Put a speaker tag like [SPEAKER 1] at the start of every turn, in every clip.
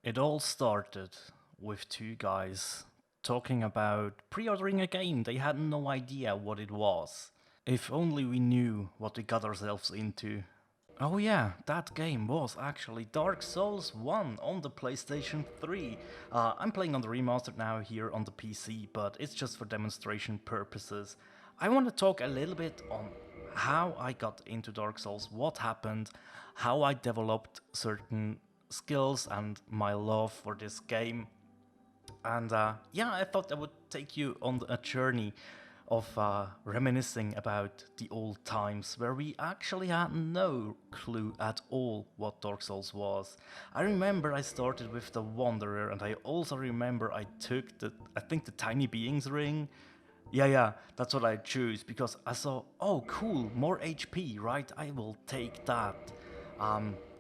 [SPEAKER 1] It all started with two guys talking about pre-ordering a game. They had no idea what it was. If only we knew what we got ourselves into. Oh yeah, that game was actually Dark Souls 1 on the PlayStation 3. I'm playing on the remastered now here on the PC, but it's just for demonstration purposes. I want to talk a little bit on how I got into Dark Souls, what happened, how I developed certain skills and my love for this game. And yeah, I thought I would take you on a journey of reminiscing about the old times where we actually had no clue at all what Dark Souls was. I remember I started with the Wanderer, and I also remember I took I think the Tiny Beings ring. Yeah, that's what I choose because I saw, oh cool, more HP, right? I will take that.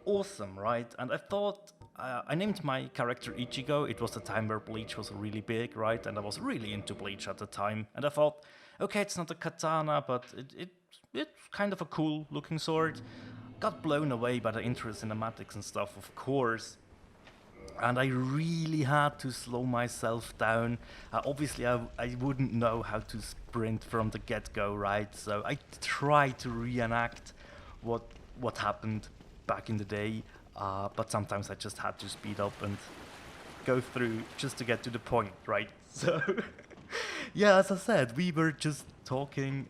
[SPEAKER 1] Awesome, right? And I thought I named my character Ichigo. It was the time where Bleach was really big, right? And I was really into Bleach at the time. And I thought, okay, it's not a katana, but it's kind of a cool looking sword. Got blown away by the intro cinematics and stuff, of course. And I really had to slow myself down. Obviously, I wouldn't know how to sprint from the get-go, right? So I tried to reenact what what happened back in the day, but sometimes I just had to speed up and go through just to get to the point, right? So, yeah, as I said, we were just talking.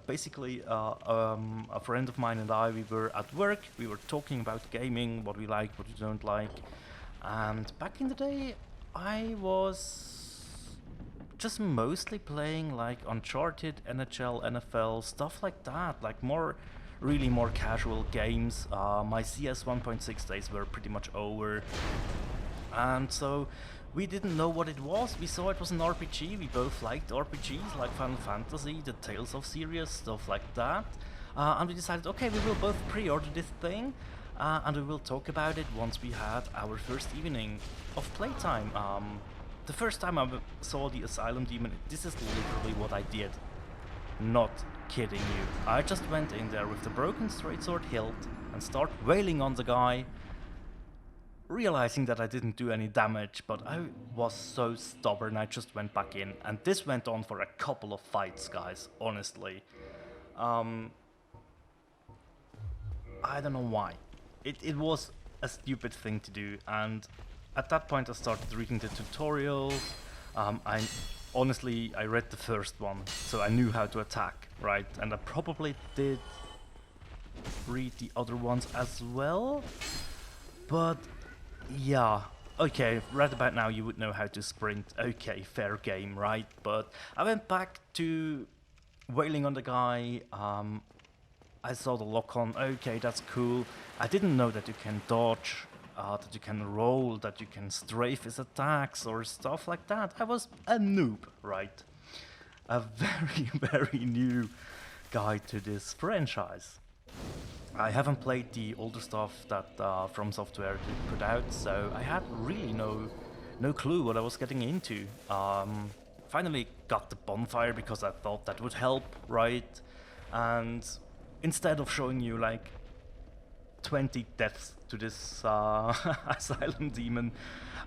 [SPEAKER 1] Basically, a friend of mine and I, we were at work. We were talking about gaming, what we like, what we don't like. And back in the day, I was just mostly playing like Uncharted, NHL, NFL, stuff like that, like really more casual games. My CS 1.6 days were pretty much over, and so we didn't know what it was. We saw it was an RPG. We both liked RPGs like Final Fantasy, the Tales of series, stuff like that. And we decided, okay, we will both pre-order this thing, and we will talk about it once we had our first evening of playtime. The first time I saw the Asylum Demon, this is literally what I did. Not kidding you. I just went in there with the broken straight sword hilt and start wailing on the guy, realizing that I didn't do any damage, but I was so stubborn I just went back in, and this went on for a couple of fights, guys, honestly. Um, I don't know why. It was a stupid thing to do, and at that point I started reading the tutorials. I honestly I read the first one, so I knew how to attack, right? And I probably did read the other ones as well, but yeah. Okay, right about now you would know how to sprint. Okay, fair game, right? But I went back to wailing on the guy. I saw the lock on. Okay, that's cool. I didn't know that you can dodge, that you can roll, that you can strafe his attacks or stuff like that. I was a noob, right? A very, very new guy to this franchise. I haven't played the older stuff that From Software did put out, so I had really no clue what I was getting into. Finally got the bonfire because I thought that would help, right? And instead of showing you like 20 deaths to this asylum demon,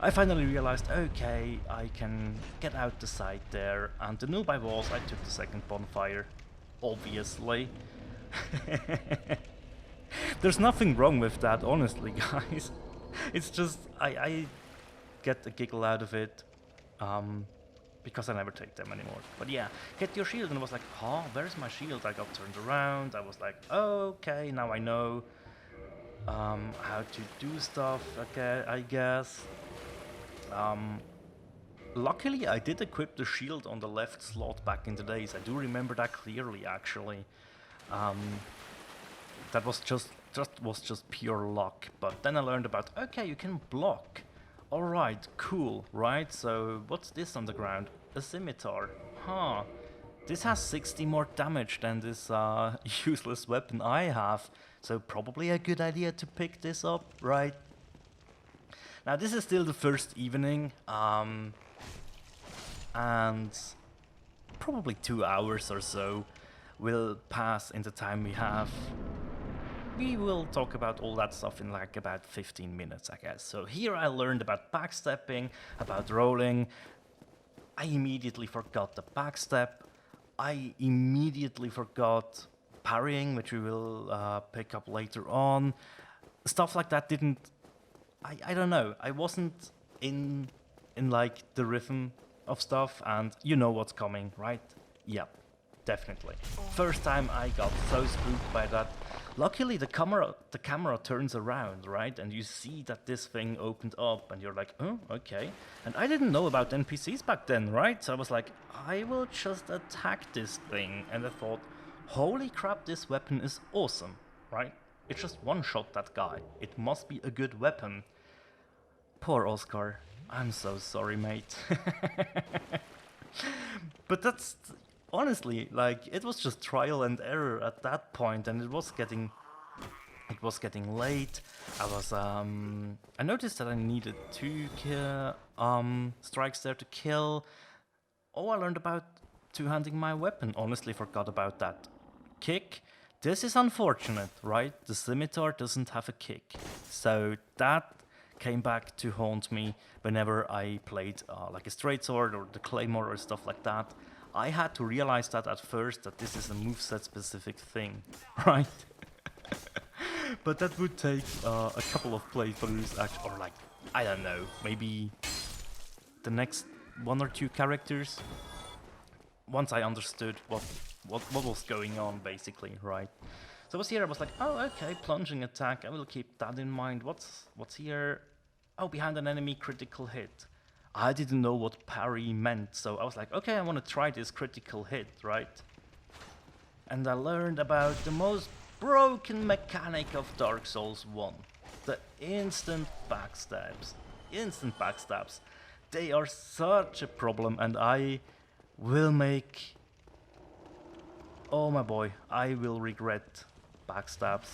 [SPEAKER 1] I finally realized, okay, I can get out the side there, and the noob I was, I took the second bonfire, obviously. There's nothing wrong with that, honestly, guys. It's just I get a giggle out of it, because I never take them anymore. But yeah, get your shield, and I was like, huh, where's my shield? I got turned around. I was like, okay, now I know how to do stuff. Okay, I guess. Um, Luckily, I did equip the shield on the left slot back in the days. I do remember that clearly, actually. Um, that was just pure luck. But then I learned about, okay, you can block. All right, cool, right? So what's this on the ground? A scimitar. Huh. This has 60 more damage than this useless weapon I have. So probably a good idea to pick this up, right? Now this is still the first evening, and probably 2 hours or so will pass in the time we have we will talk about all that stuff in like about 15 minutes, I guess. So here I learned about backstepping, about rolling. I immediately forgot the backstep. I immediately forgot parrying, which we will pick up later on. Stuff like that didn't... I don't know. I wasn't in like the rhythm of stuff, and you know what's coming, right? Yep. Definitely. First time I got so spooked by that. Luckily the camera turns around, right? And you see that this thing opened up and you're like, oh, okay. And I didn't know about NPCs back then, right? So I was like, I will just attack this thing. And I thought, holy crap, this weapon is awesome, right? It just one-shot that guy. It must be a good weapon. Poor Oscar. I'm so sorry, mate. But that's... Honestly, like, it was just trial and error at that point, and it was getting late. I noticed that I needed 2 strikes there to kill. Oh, I learned about two-handing my weapon. Honestly, forgot about that. Kick. This is unfortunate, right? The scimitar doesn't have a kick. So that came back to haunt me whenever I played like a straight sword or the claymore or stuff like that. I had to realize that at first, that this is a moveset specific thing, right? But that would take a couple of playthroughs, or like, I don't know, maybe the next 1 or 2 characters. Once I understood what was going on, basically, right? So I was here, I was like, oh, okay, plunging attack, I will keep that in mind. What's here? Oh, behind an enemy, critical hit. I didn't know what parry meant, so I was like, okay, I want to try this critical hit, right? And I learned about the most broken mechanic of Dark Souls 1. The instant backstabs. Instant backstabs. They are such a problem, and I will make... Oh my boy, I will regret backstabs.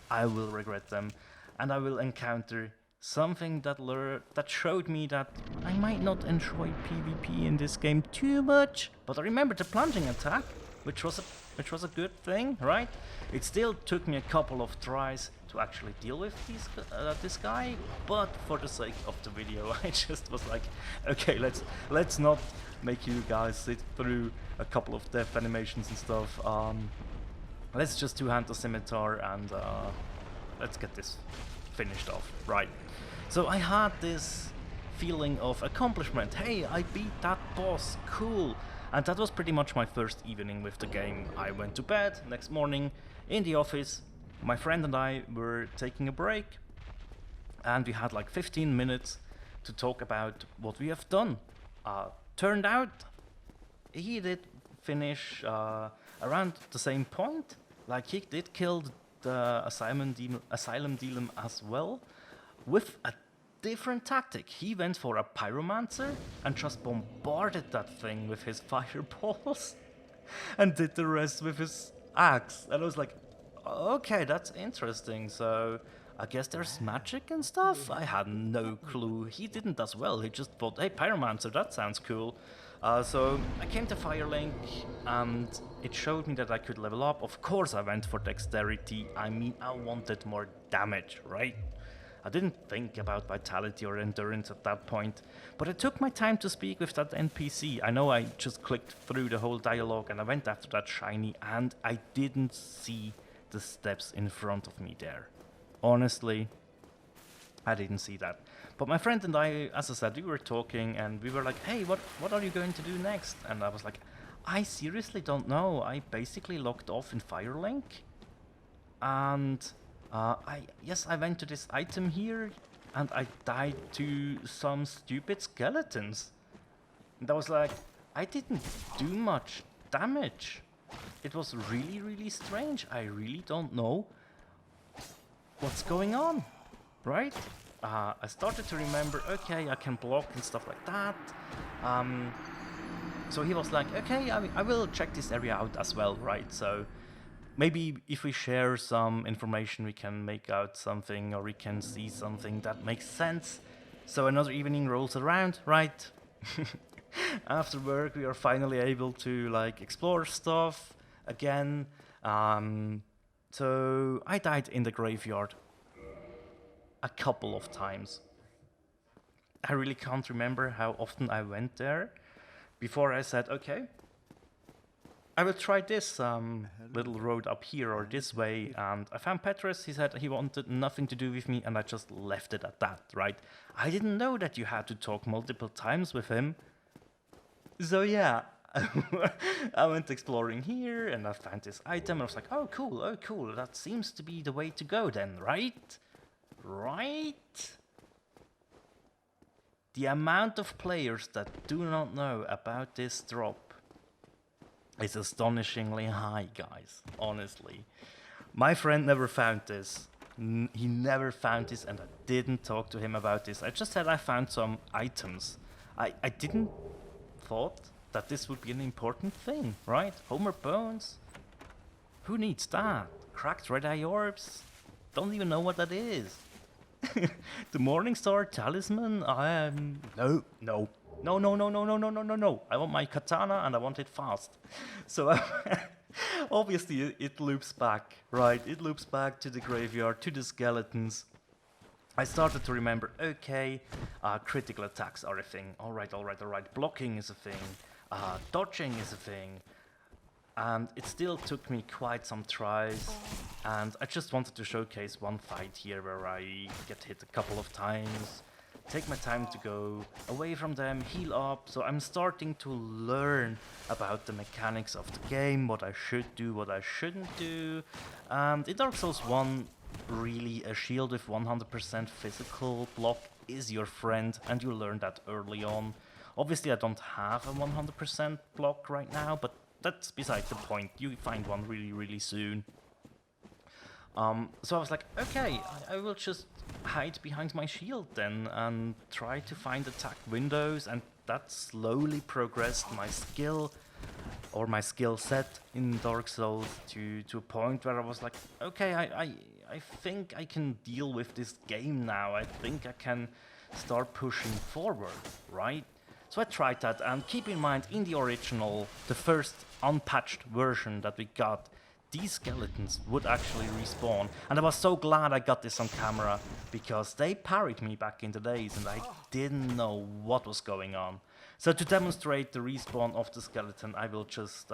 [SPEAKER 1] I will regret them. And I will encounter something that showed me that I might not enjoy PvP in this game too much, but I remember the plunging attack, which was a good thing, right? It still took me a couple of tries to actually deal with this guy, but for the sake of the video, I just was like, okay, let's not make you guys sit through a couple of death animations and stuff. Let's just two-hand the scimitar and let's get this finished off, right? So I had this feeling of accomplishment. Hey, I beat that boss, cool. And that was pretty much my first evening with the game. I went to bed, next morning in the office, my friend and I were taking a break, and we had like 15 minutes to talk about what we have done. Turned out he did finish around the same point. Like, he did kill the Asylum Demon as well, with a different tactic. He went for a Pyromancer and just bombarded that thing with his fireballs and did the rest with his axe. And I was like, okay, that's interesting. So I guess there's magic and stuff? I had no clue. He didn't as well. He just thought, hey, Pyromancer, that sounds cool. So I came to Firelink and it showed me that I could level up. Of course I went for dexterity. I mean, I wanted more damage, right? I didn't think about vitality or endurance at that point, but I took my time to speak with that NPC. I know I just clicked through the whole dialogue and I went after that shiny, and I didn't see the steps in front of me there. Honestly, I didn't see that. But my friend and I, as I said, we were talking and we were like, hey, what are you going to do next? And I was like, I seriously don't know. I basically logged off in Firelink, and I went to this item here and I died to some stupid skeletons. And I was like, I didn't do much damage. It was really, really strange. I really don't know what's going on, right? I started to remember, okay, I can block and stuff like that. So he was like, okay, I will check this area out as well, right? So maybe if we share some information, we can make out something, or we can see something that makes sense. So another evening rolls around, right? After work, we are finally able to like explore stuff again. So I died in the graveyard a couple of times. I really can't remember how often I went there before I said, okay, I will try this little road up here or this way. And I found Petrus. He said he wanted nothing to do with me, and I just left it at that, right? I didn't know that you had to talk multiple times with him. So yeah, I went exploring here and I found this item. I was like, oh cool, that seems to be the way to go then, right? Right? The amount of players that do not know about this drop is astonishingly high, guys, honestly. My friend never found this. He never found this, and I didn't talk to him about this. I just said I found some items. I didn't thought that this would be an important thing, right? Homer Bones? Who needs that? Cracked red eye orbs? Don't even know what that is. The Morningstar talisman? No. I want my katana and I want it fast. So obviously it loops back, right? It loops back to the graveyard, to the skeletons. I started to remember, okay, critical attacks are a thing. All right. Blocking is a thing. Dodging is a thing. And it still took me quite some tries. And I just wanted to showcase one fight here where I get hit a couple of times. Take my time to go away from them, heal up. So I'm starting to learn about the mechanics of the game, what I should do, what I shouldn't do. And in Dark Souls 1, really a shield with 100% physical block is your friend, and you learn that early on. Obviously I don't have a 100% block right now, but that's beside the point. You find one really soon. So I was like, okay, I will just hide behind my shield then and try to find attack windows, and that slowly progressed my skill or my skill set in Dark Souls to a point where I was like, okay, I think I can deal with this game now. I think I can start pushing forward, right? So I tried that, and keep in mind, in the original, the first unpatched version that we got, these skeletons would actually respawn. And I was so glad I got this on camera, because they parried me back in the days and I didn't know what was going on. So to demonstrate the respawn of the skeleton, I will just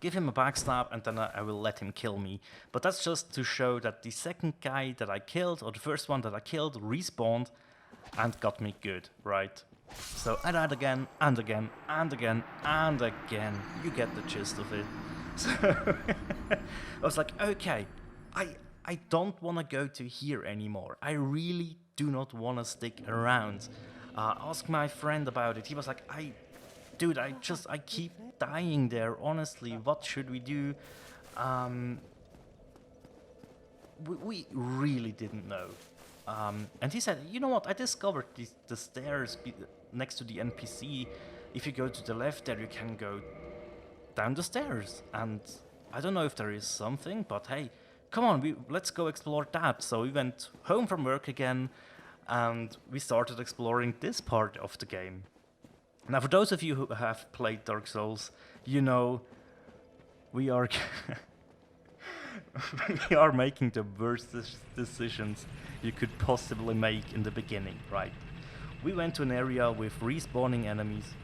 [SPEAKER 1] give him a backstab and then I will let him kill me. But that's just to show that the second guy that I killed, or the first one that I killed, respawned and got me good, right? So I died again, and again, and again, and again. You get the gist of it. So I was like, okay, I don't want to go to here anymore. I really do not want to stick around. Ask my friend about it. He was like, dude, I keep dying there, honestly. What should we do? We really didn't know. And he said, you know what, I discovered the stairs next to the NPC. If you go to the left there, you can go down the stairs. And I don't know if there is something, but hey, come on, let's go explore that. So we went home from work again, and we started exploring this part of the game. Now, for those of you who have played Dark Souls, you know we are we are making the worst decisions you could possibly make in the beginning, right? We went to an area with respawning enemies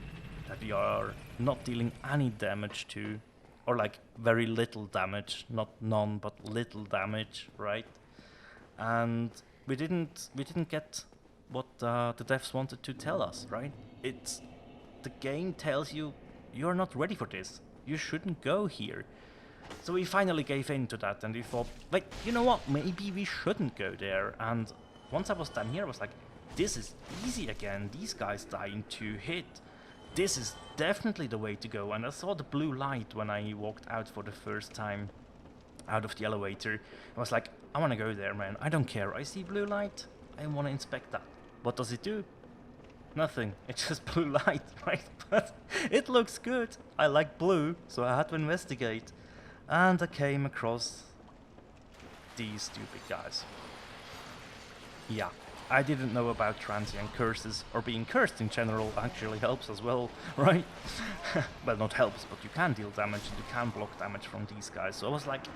[SPEAKER 1] that we are not dealing any damage to, or like very little damage, not none, but little damage, right? And we didn't get what the devs wanted to tell us, right? The game tells you you're not ready for this. You shouldn't go here. So we finally gave in to that, and we thought, like, you know what, maybe we shouldn't go there. And once I was done here, I was like, this is easy again. These guys die in 2 hits. This is definitely the way to go. And I saw the blue light when I walked out for the first time out of the elevator. I was like, I want to go there, man. I don't care. I see blue light. I want to inspect that. What does it do? Nothing. It's just blue light, right? But it looks good. I like blue, so I had to investigate. And I came across these stupid guys. Yeah, I didn't know about transient curses, or being cursed in general actually helps as well, right? Well, not helps, but you can deal damage and you can block damage from these guys. So I was like,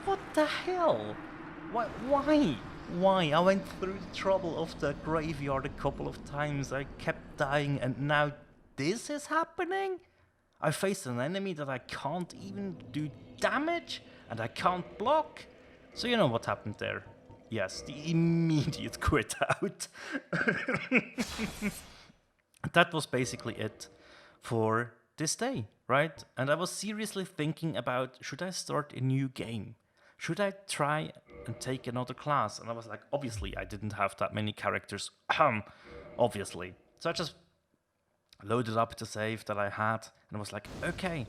[SPEAKER 1] What the hell? Why? Why? I went through the trouble of the graveyard a couple of times, I kept dying, and now this is happening? I faced an enemy that I can't even do damage, and I can't block. So you know what happened there? Yes, the immediate quit out. That was basically it for this day, right? And I was seriously thinking about, should I start a new game? Should I try and take another class? And I was like, obviously I didn't have that many characters, obviously. So I just loaded up the save that I had, and I was like, okay.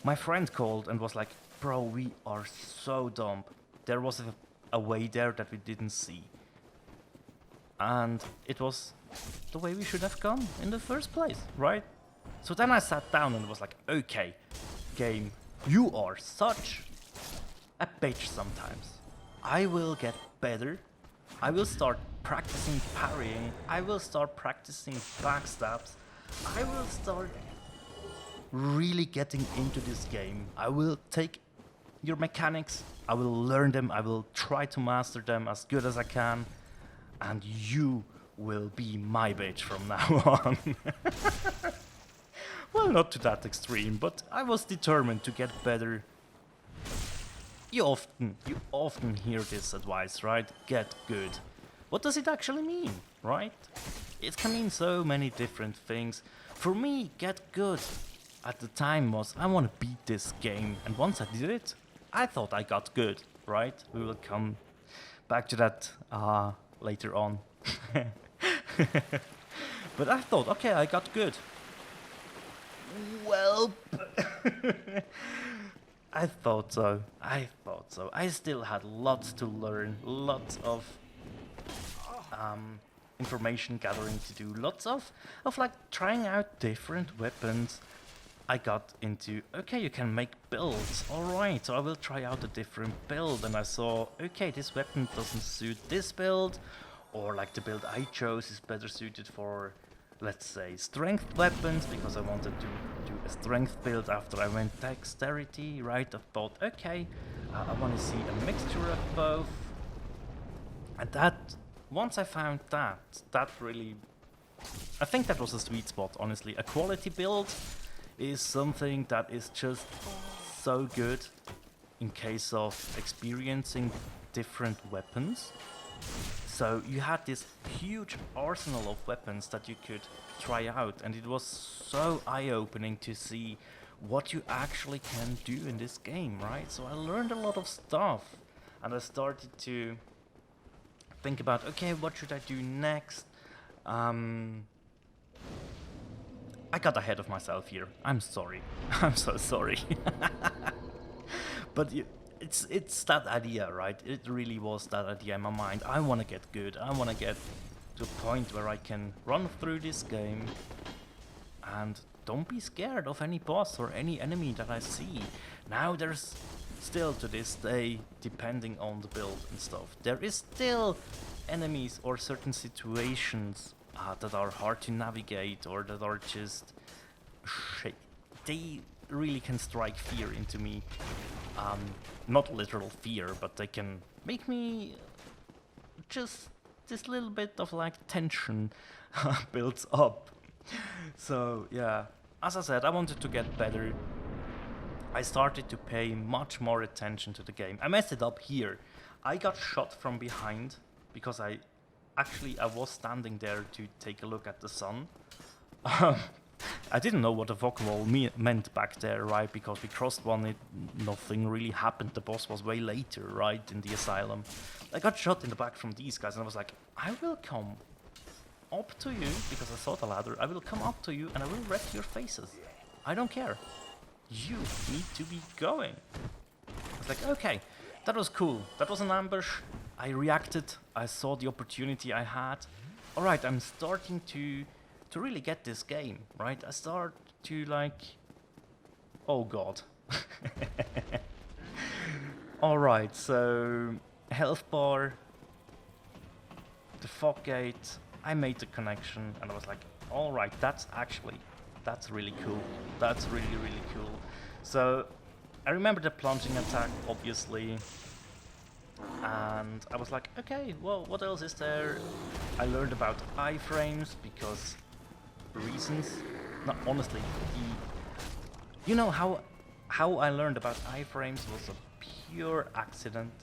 [SPEAKER 1] My friend called and was like, bro, we are so dumb. There was a way there that we didn't see. And it was the way we should have gone in the first place, right? So then I sat down and was like, okay, game, you are such a bitch sometimes. I will get better. I will start practicing parrying. I will start practicing backstabs. I will start really getting into this game. I will take your mechanics, I will learn them, I will try to master them as good as I can, and you will be my bitch from now on. Well, not to that extreme, but I was determined to get better. You often hear this advice, right? Get good. What does it actually mean, right? It can mean so many different things. For me, get good at the time was, I want to beat this game, and once I did it, I thought I got good, right? We will come back to that later on. But I thought, okay, I got good. Well, I thought so. I still had lots to learn, lots of information gathering to do, lots of like trying out different weapons. I got into, okay, you can make builds, alright, so I will try out a different build, and I saw, okay, this weapon doesn't suit this build, or like the build I chose is better suited for, let's say, strength weapons, because I wanted to do a strength build after I went dexterity, right? I thought, okay, I want to see a mixture of both, and that, once I found that really, I think that was a sweet spot, honestly. A quality build is something that is just so good in case of experiencing different weapons. So you had this huge arsenal of weapons that you could try out, and it was so eye-opening to see what you actually can do in this game, right? So I learned a lot of stuff, and I started to think about, okay, what should I do next? I got ahead of myself here. I'm sorry. I'm so sorry. But it's that idea, right? It really was that idea in my mind. I want to get good. I want to get to a point where I can run through this game and don't be scared of any boss or any enemy that I see. Now there's still, to this day, depending on the build and stuff, there is still enemies or certain situations that are hard to navigate, or that are just they really can strike fear into me. Not literal fear, but they can make me just this little bit of like tension builds up. So yeah, as I said, I wanted to get better. I started to pay much more attention to the game. I messed it up here. I got shot from behind because I was standing there to take a look at the sun. I didn't know what a fog wall meant back there, right? Because we crossed one, nothing really happened. The boss was way later, right, in the asylum. I got shot in the back from these guys, and I was like, I will come up to you, because I saw the ladder. I will come up to you, and I will wreck your faces. I don't care. You need to be going. I was like, okay, that was cool. That was an ambush. I reacted. I saw the opportunity I had. All right, I'm starting to really get this game, right? I start to like, oh god. All right, so health bar, the fog gate. I made the connection, and I was like, all right, that's really cool. That's really cool. So I remember the plunging attack, obviously, and I was like, okay, well, what else is there? I learned about iframes because reasons. No, honestly, you know how I learned about iframes was a pure accident.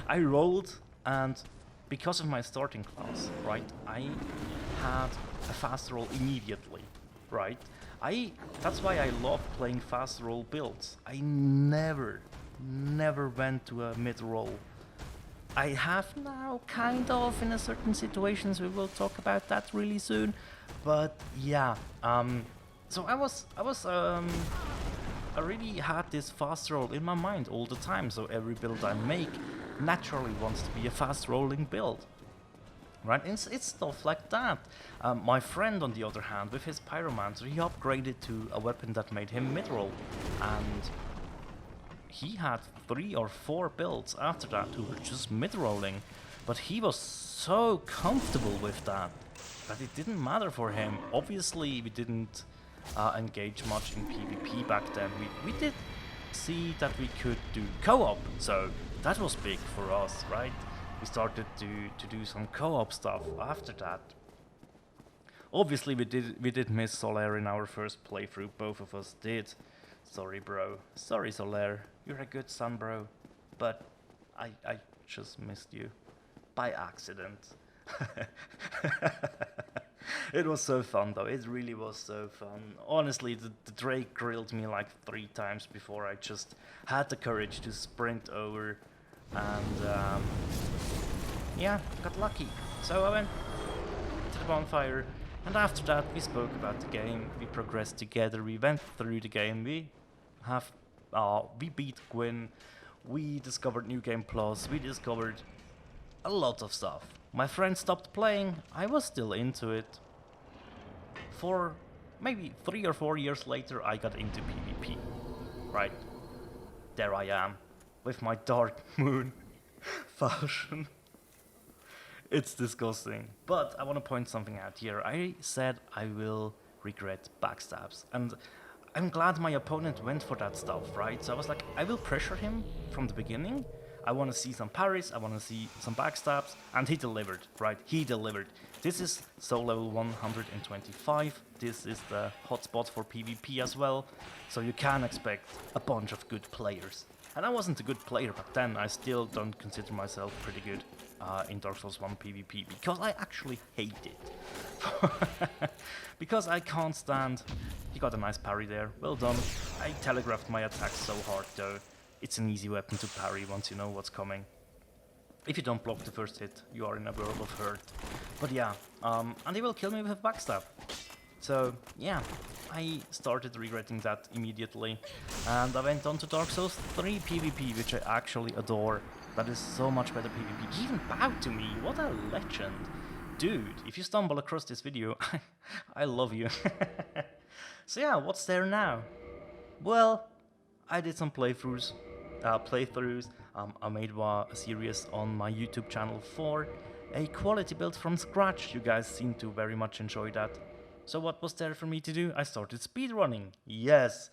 [SPEAKER 1] I rolled, and because of my starting class, right, I had a fast roll immediately, right? That's why I love playing fast roll builds. I never went to a mid roll. I have now, kind of, in a certain situations. We will talk about that really soon. But yeah, so I really had this fast roll in my mind all the time. So every build I make naturally wants to be a fast rolling build. Right, it's stuff like that. My friend, on the other hand, with his Pyromancer, he upgraded to a weapon that made him mid-roll, and he had 3 or 4 builds after that who were just mid-rolling, but he was so comfortable with that it didn't matter for him. Obviously, we didn't engage much in PvP back then. We did see that we could do co-op, so that was big for us, right? We started to do some co-op stuff after that. Obviously, we did miss Solaire in our first playthrough. Both of us did. Sorry, bro. Sorry, Solaire. You're a good son, bro. But I just missed you by accident. It was so fun, though. It really was so fun. Honestly, the Drake grilled me like 3 times before I just had the courage to sprint over. And yeah, got lucky. So I went to the bonfire, and after that we spoke about the game. We progressed together. We went through the game. We beat Gwyn. We discovered New Game Plus. We discovered a lot of stuff. My friend stopped playing. I was still into it. For maybe 3 or 4 years later, I got into PvP. Right, there I am with my Dark Moon fashion. It's disgusting. But I want to point something out here. I said I will regret backstabs, and I'm glad my opponent went for that stuff, right? So I was like, I will pressure him from the beginning. I want to see some parries, I want to see some backstabs, and he delivered, right? He delivered. This is soul level 125. This is the hotspot for PvP as well, so you can expect a bunch of good players. And I wasn't a good player back then. I still don't consider myself pretty good in Dark Souls 1 PvP, because I actually hate it. Because I can't stand... You got a nice parry there, well done. I telegraphed my attack so hard though. It's an easy weapon to parry once you know what's coming. If you don't block the first hit, you are in a world of hurt. But yeah, and he will kill me with a backstab. So yeah, I started regretting that immediately, and I went on to Dark Souls 3 PvP, which I actually adore. That is so much better PvP. He even bowed to me, what a legend. Dude, if you stumble across this video, I love you. So yeah, what's there now? Well, I did some playthroughs. I made a series on my YouTube channel for a quality build from scratch. You guys seem to very much enjoy that. So what was there for me to do? I started speedrunning. Yes.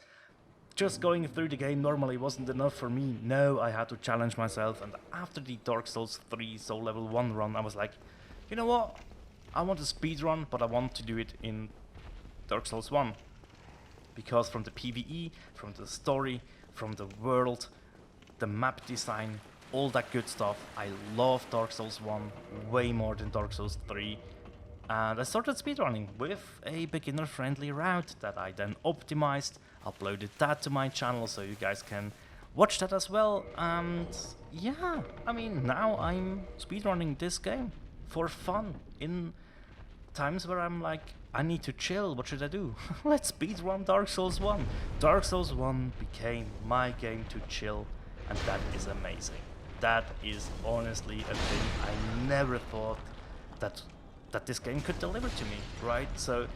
[SPEAKER 1] Just going through the game normally wasn't enough for me. No, I had to challenge myself, and after the Dark Souls 3 Soul Level 1 run, I was like, you know what? I want to speedrun, but I want to do it in Dark Souls 1. Because from the PvE, from the story, from the world, the map design, all that good stuff, I love Dark Souls 1 way more than Dark Souls 3. And I started speedrunning with a beginner-friendly route that I then optimized, uploaded that to my channel so you guys can watch that as well. And yeah, I mean, now I'm speedrunning this game for fun in times where I'm like, I need to chill, what should I do? Let's speedrun Dark Souls 1. Dark Souls 1 became my game to chill, and that is amazing. That is honestly a thing I never thought that this game could deliver to me, right? So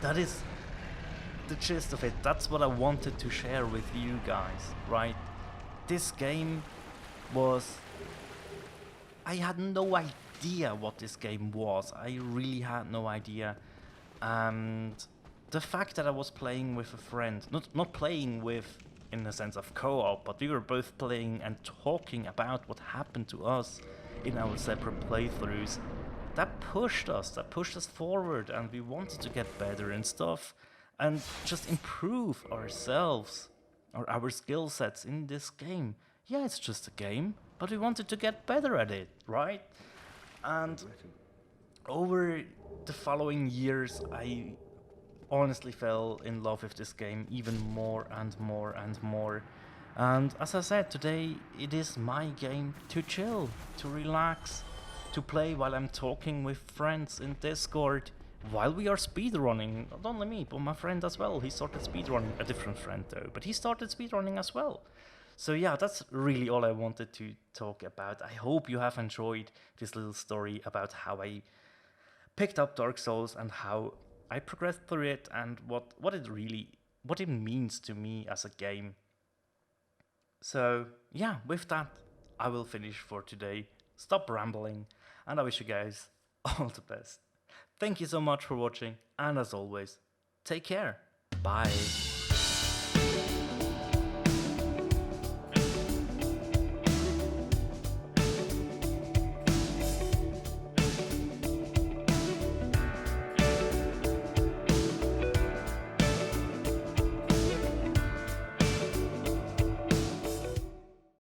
[SPEAKER 1] that is the gist of it. That's what I wanted to share with you guys, right? This game was... I had no idea what this game was. I really had no idea. And the fact that I was playing with a friend, not playing with in the sense of co-op, but we were both playing and talking about what happened to us in our separate playthroughs, that pushed us forward, and we wanted to get better and stuff, and just improve ourselves, or our skill sets in this game. Yeah, it's just a game, but we wanted to get better at it, right? And over the following years, I honestly fell in love with this game even more and more and more. And as I said, today it is my game to chill, to relax, to play while I'm talking with friends in Discord, while we are speedrunning. Not only me, but my friend as well. He started speedrunning, a different friend though, but he started speedrunning as well. So yeah, that's really all I wanted to talk about. I hope you have enjoyed this little story about how I picked up Dark Souls and how I progressed through it, and what it means to me as a game. So yeah, with that, I will finish for today. Stop rambling, and I wish you guys all the best. Thank you so much for watching, and as always, take care. Bye.